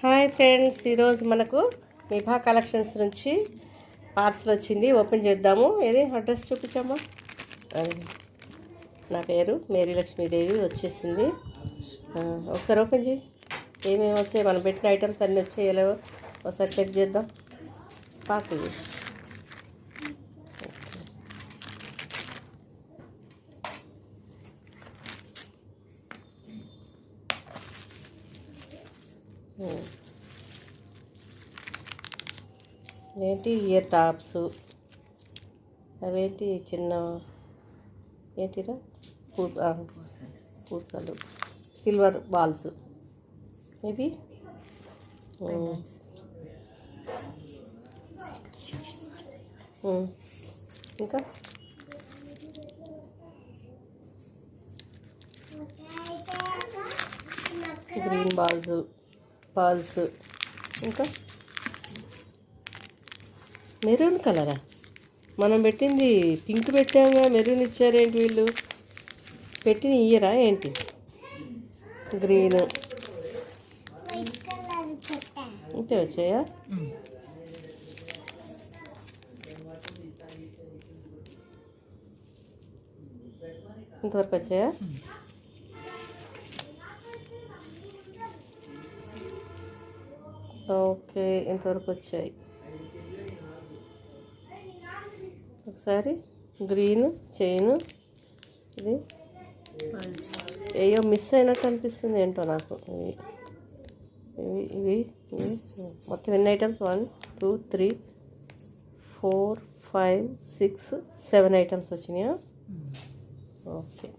Hi friends, ఈరోజు మనకు విభా collections నుంచి పార్సల్ వచ్చింది. ఓపెన్ చేద్దాము. ఏది అడ్రస్ చూపించమ్మా. నా పేరు మేరీ లక్ష్మీదేవి. వచ్చేసింది. ఒకసారి ఓపెన్ చేయి. ఏమేమి వచ్చాయి, మనం పెట్టిన ఐటమ్స్ అన్నీ వచ్చాయి ఎలా ఒకసారి చెక్ చేద్దాం. పార్సల్ ఏంటి, ఇయర్ టాప్స్, అవేంటి చిన్న ఏంటిరా పూసలు, సిల్వర్ బాల్స్ ఇవి, ఇంకా గ్రీన్ బాల్స్, పర్ల్స్, ఇంకా మెరూన్ కలరా? మనం పెట్టింది పింక్ పెట్టాముగా, మెరూన్ ఇచ్చారేంటి వీళ్ళు? పెట్టిన ఇయ్యరా ఏంటి? గ్రీన్ ఇంతే వచ్చాయా? ఇంతవరకు వచ్చాయా? ఓకే, ఇంతవరకు వచ్చాయి. ఒకసారి గ్రీన్ చైన్, ఇది ఏయో మిస్ అయినట్టు అనిపిస్తుంది ఏంటో నాకు. ఇవి ఇవి ఇవి మొత్తం ఎన్ని ఐటమ్స్? 1 2 3 4 5 6 7 ఐటమ్స్ వచ్చినాయా? ఓకే.